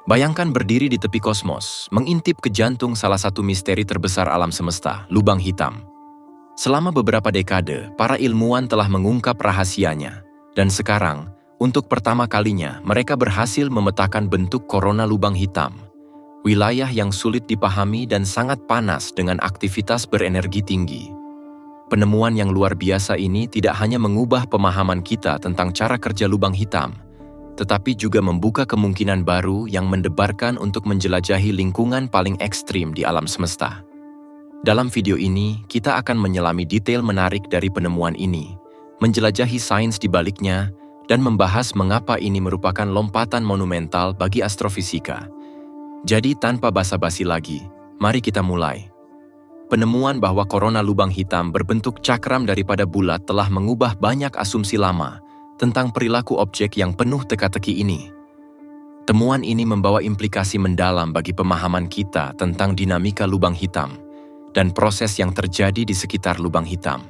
Bayangkan berdiri di tepi kosmos, mengintip ke jantung salah satu misteri terbesar alam semesta, lubang hitam. Selama beberapa dekade, para ilmuwan telah mengungkap rahasianya. Dan sekarang, untuk pertama kalinya, mereka berhasil memetakan bentuk korona lubang hitam. Wilayah yang sulit dipahami dan sangat panas dengan aktivitas berenergi tinggi. Penemuan yang luar biasa ini tidak hanya mengubah pemahaman kita tentang cara kerja lubang hitam, tetapi juga membuka kemungkinan baru yang mendebarkan untuk menjelajahi lingkungan paling ekstrim di alam semesta. Dalam video ini, kita akan menyelami detail menarik dari penemuan ini, menjelajahi sains di baliknya, dan membahas mengapa ini merupakan lompatan monumental bagi astrofisika. Jadi tanpa basa-basi lagi, mari kita mulai. Penemuan bahwa korona lubang hitam berbentuk cakram daripada bulat telah mengubah banyak asumsi lama tentang perilaku objek yang penuh teka-teki ini. Temuan ini membawa implikasi mendalam bagi pemahaman kita tentang dinamika lubang hitam dan proses yang terjadi di sekitar lubang hitam.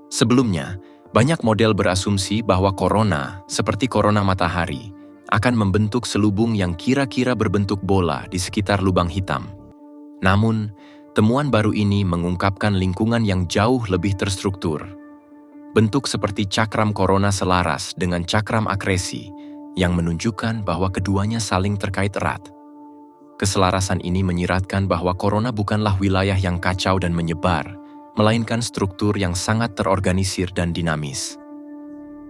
Sebelumnya, banyak model berasumsi bahwa korona, seperti korona matahari, akan membentuk selubung yang kira-kira berbentuk bola di sekitar lubang hitam. Namun, temuan baru ini mengungkapkan lingkungan yang jauh lebih terstruktur. Bentuk seperti cakram korona selaras dengan cakram akresi yang menunjukkan bahwa keduanya saling terkait erat. Keselarasan ini menyiratkan bahwa korona bukanlah wilayah yang kacau dan menyebar, melainkan struktur yang sangat terorganisir dan dinamis.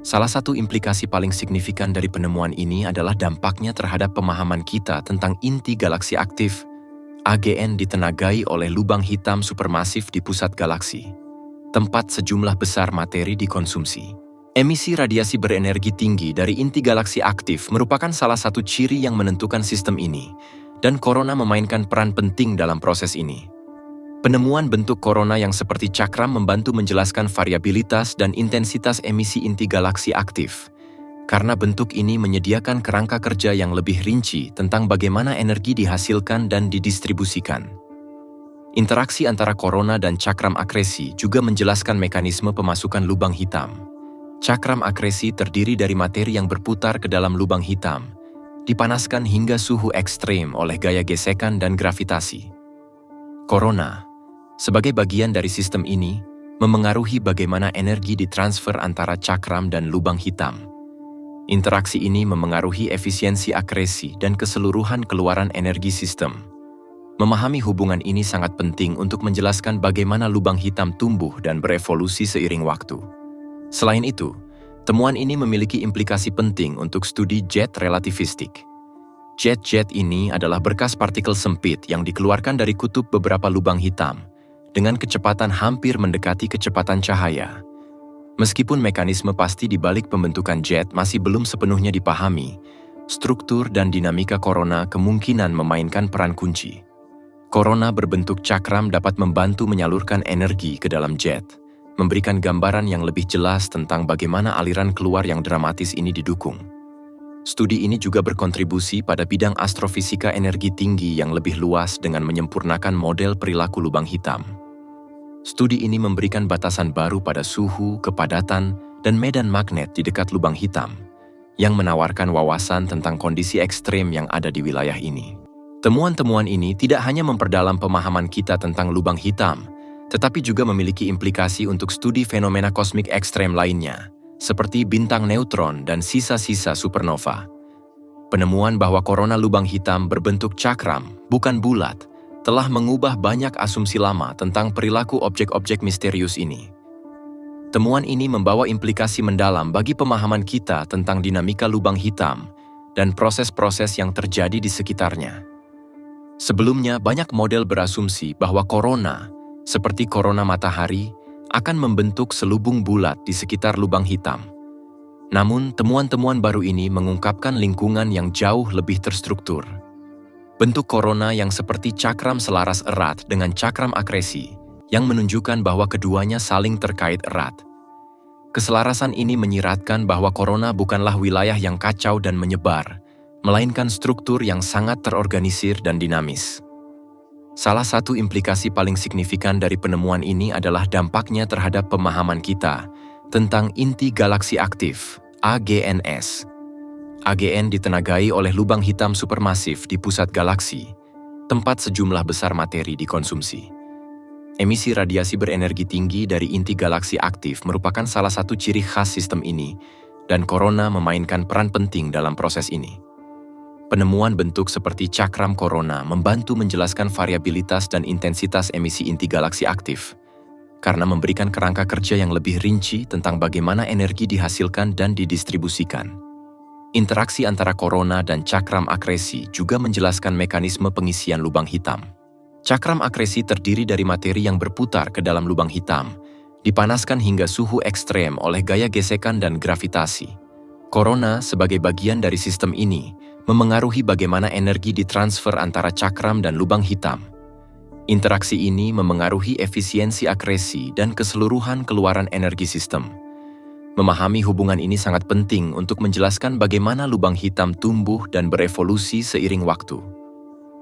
Salah satu implikasi paling signifikan dari penemuan ini adalah dampaknya terhadap pemahaman kita tentang inti galaksi aktif. AGN ditenagai oleh lubang hitam supermasif di pusat galaksi, tempat sejumlah besar materi dikonsumsi. Emisi radiasi berenergi tinggi dari inti galaksi aktif merupakan salah satu ciri yang menentukan sistem ini, dan korona memainkan peran penting dalam proses ini. Penemuan bentuk korona yang seperti cakram membantu menjelaskan variabilitas dan intensitas emisi inti galaksi aktif, karena bentuk ini menyediakan kerangka kerja yang lebih rinci tentang bagaimana energi dihasilkan dan didistribusikan. Interaksi antara korona dan cakram akresi juga menjelaskan mekanisme pemasukan lubang hitam. Cakram akresi terdiri dari materi yang berputar ke dalam lubang hitam, dipanaskan hingga suhu ekstrem oleh gaya gesekan dan gravitasi. Korona, sebagai bagian dari sistem ini, memengaruhi bagaimana energi ditransfer antara cakram dan lubang hitam. Interaksi ini memengaruhi efisiensi akresi dan keseluruhan keluaran energi sistem. Memahami hubungan ini sangat penting untuk menjelaskan bagaimana lubang hitam tumbuh dan berevolusi seiring waktu. Selain itu, temuan ini memiliki implikasi penting untuk studi jet relativistik. Jet-jet ini adalah berkas partikel sempit yang dikeluarkan dari kutub beberapa lubang hitam, dengan kecepatan hampir mendekati kecepatan cahaya. Meskipun mekanisme pasti di balik pembentukan jet masih belum sepenuhnya dipahami, struktur dan dinamika korona kemungkinan memainkan peran kunci. Korona berbentuk cakram dapat membantu menyalurkan energi ke dalam jet, memberikan gambaran yang lebih jelas tentang bagaimana aliran keluar yang dramatis ini didukung. Studi ini juga berkontribusi pada bidang astrofisika energi tinggi yang lebih luas dengan menyempurnakan model perilaku lubang hitam. Studi ini memberikan batasan baru pada suhu, kepadatan, dan medan magnet di dekat lubang hitam, yang menawarkan wawasan tentang kondisi ekstrem yang ada di wilayah ini. Temuan-temuan ini tidak hanya memperdalam pemahaman kita tentang lubang hitam, tetapi juga memiliki implikasi untuk studi fenomena kosmik ekstrem lainnya, seperti bintang neutron dan sisa-sisa supernova. Penemuan bahwa korona lubang hitam berbentuk cakram, bukan bulat, telah mengubah banyak asumsi lama tentang perilaku objek-objek misterius ini. Temuan ini membawa implikasi mendalam bagi pemahaman kita tentang dinamika lubang hitam dan proses-proses yang terjadi di sekitarnya. Sebelumnya, banyak model berasumsi bahwa korona, seperti korona matahari, akan membentuk selubung bulat di sekitar lubang hitam. Namun, temuan-temuan baru ini mengungkapkan lingkungan yang jauh lebih terstruktur. Bentuk korona yang seperti cakram selaras erat dengan cakram akresi, yang menunjukkan bahwa keduanya saling terkait erat. Keselarasan ini menyiratkan bahwa korona bukanlah wilayah yang kacau dan menyebar, melainkan struktur yang sangat terorganisir dan dinamis. Salah satu implikasi paling signifikan dari penemuan ini adalah dampaknya terhadap pemahaman kita tentang inti galaksi aktif, AGNS. AGN ditenagai oleh lubang hitam supermasif di pusat galaksi, tempat sejumlah besar materi dikonsumsi. Emisi radiasi berenergi tinggi dari inti galaksi aktif merupakan salah satu ciri khas sistem ini, dan korona memainkan peran penting dalam proses ini. Penemuan bentuk seperti cakram korona membantu menjelaskan variabilitas dan intensitas emisi inti galaksi aktif, karena memberikan kerangka kerja yang lebih rinci tentang bagaimana energi dihasilkan dan didistribusikan. Interaksi antara korona dan cakram akresi juga menjelaskan mekanisme pengisian lubang hitam. Cakram akresi terdiri dari materi yang berputar ke dalam lubang hitam, dipanaskan hingga suhu ekstrem oleh gaya gesekan dan gravitasi. Korona sebagai bagian dari sistem ini memengaruhi bagaimana energi ditransfer antara cakram dan lubang hitam. Interaksi ini memengaruhi efisiensi akresi dan keseluruhan keluaran energi sistem. Memahami hubungan ini sangat penting untuk menjelaskan bagaimana lubang hitam tumbuh dan berevolusi seiring waktu.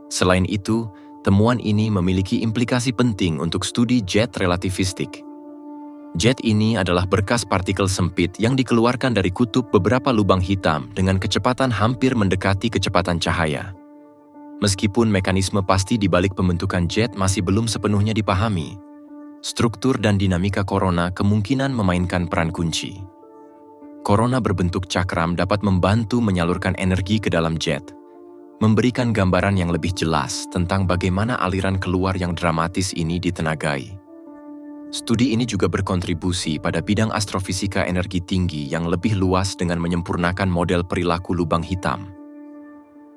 Selain itu, temuan ini memiliki implikasi penting untuk studi jet relativistik. Jet ini adalah berkas partikel sempit yang dikeluarkan dari kutub beberapa lubang hitam dengan kecepatan hampir mendekati kecepatan cahaya. Meskipun mekanisme pasti di balik pembentukan jet masih belum sepenuhnya dipahami, struktur dan dinamika korona kemungkinan memainkan peran kunci. Korona berbentuk cakram dapat membantu menyalurkan energi ke dalam jet, memberikan gambaran yang lebih jelas tentang bagaimana aliran keluar yang dramatis ini ditenagai. Studi ini juga berkontribusi pada bidang astrofisika energi tinggi yang lebih luas dengan menyempurnakan model perilaku lubang hitam.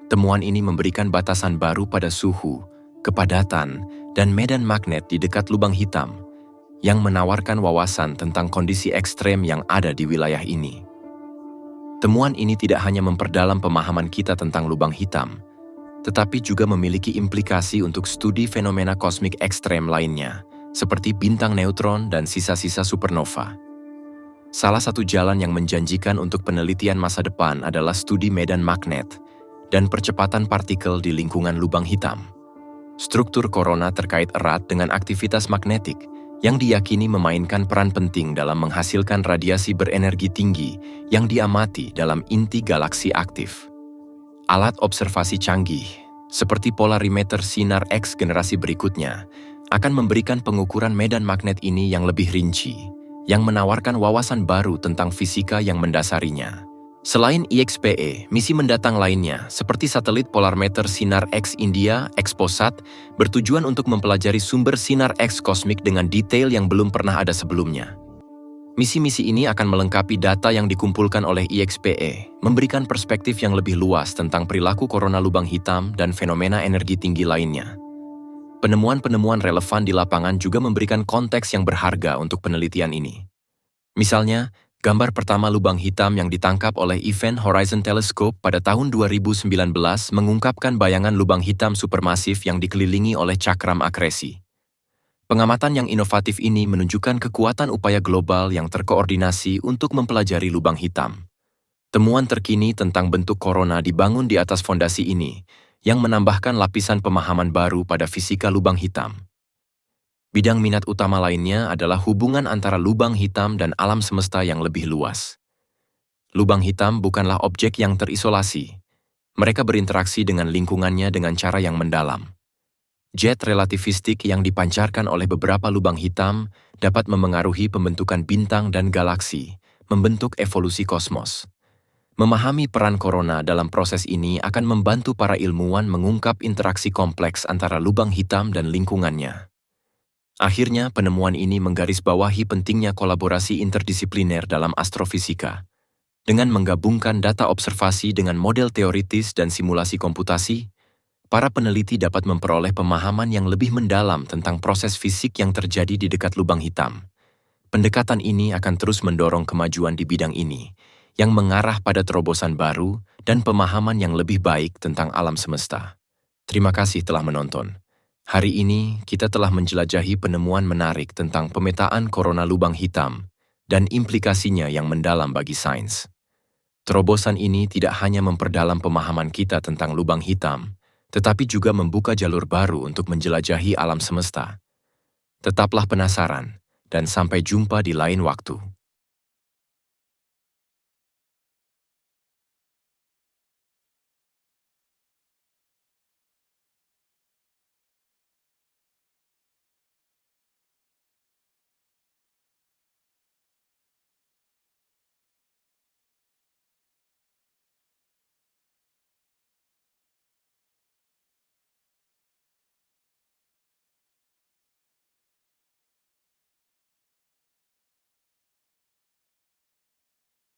Temuan ini memberikan batasan baru pada suhu, kepadatan, dan medan magnet di dekat lubang hitam, yang menawarkan wawasan tentang kondisi ekstrem yang ada di wilayah ini. Temuan ini tidak hanya memperdalam pemahaman kita tentang lubang hitam, tetapi juga memiliki implikasi untuk studi fenomena kosmik ekstrem lainnya, seperti bintang neutron dan sisa-sisa supernova. Salah satu jalan yang menjanjikan untuk penelitian masa depan adalah studi medan magnet dan percepatan partikel di lingkungan lubang hitam. Struktur korona terkait erat dengan aktivitas magnetik yang diyakini memainkan peran penting dalam menghasilkan radiasi berenergi tinggi yang diamati dalam inti galaksi aktif. Alat observasi canggih, seperti polarimeter sinar X generasi berikutnya, akan memberikan pengukuran medan magnet ini yang lebih rinci, yang menawarkan wawasan baru tentang fisika yang mendasarinya. Selain IXPE, misi mendatang lainnya, seperti satelit polarimeter sinar X India, XPOSAT, bertujuan untuk mempelajari sumber sinar X kosmik dengan detail yang belum pernah ada sebelumnya. Misi-misi ini akan melengkapi data yang dikumpulkan oleh IXPE, memberikan perspektif yang lebih luas tentang perilaku korona lubang hitam dan fenomena energi tinggi lainnya. Penemuan-penemuan relevan di lapangan juga memberikan konteks yang berharga untuk penelitian ini. Misalnya, gambar pertama lubang hitam yang ditangkap oleh Event Horizon Telescope pada tahun 2019 mengungkapkan bayangan lubang hitam supermasif yang dikelilingi oleh cakram akresi. Pengamatan yang inovatif ini menunjukkan kekuatan upaya global yang terkoordinasi untuk mempelajari lubang hitam. Temuan terkini tentang bentuk korona dibangun di atas fondasi ini, yang menambahkan lapisan pemahaman baru pada fisika lubang hitam. Bidang minat utama lainnya adalah hubungan antara lubang hitam dan alam semesta yang lebih luas. Lubang hitam bukanlah objek yang terisolasi. Mereka berinteraksi dengan lingkungannya dengan cara yang mendalam. Jet relativistik yang dipancarkan oleh beberapa lubang hitam dapat memengaruhi pembentukan bintang dan galaksi, membentuk evolusi kosmos. Memahami peran korona dalam proses ini akan membantu para ilmuwan mengungkap interaksi kompleks antara lubang hitam dan lingkungannya. Akhirnya, penemuan ini menggarisbawahi pentingnya kolaborasi interdisipliner dalam astrofisika. Dengan menggabungkan data observasi dengan model teoritis dan simulasi komputasi, para peneliti dapat memperoleh pemahaman yang lebih mendalam tentang proses fisik yang terjadi di dekat lubang hitam. Pendekatan ini akan terus mendorong kemajuan di bidang ini, yang mengarah pada terobosan baru dan pemahaman yang lebih baik tentang alam semesta. Terima kasih telah menonton. Hari ini, kita telah menjelajahi penemuan menarik tentang pemetaan korona lubang hitam dan implikasinya yang mendalam bagi sains. Terobosan ini tidak hanya memperdalam pemahaman kita tentang lubang hitam, tetapi juga membuka jalur baru untuk menjelajahi alam semesta. Tetaplah penasaran, dan sampai jumpa di lain waktu.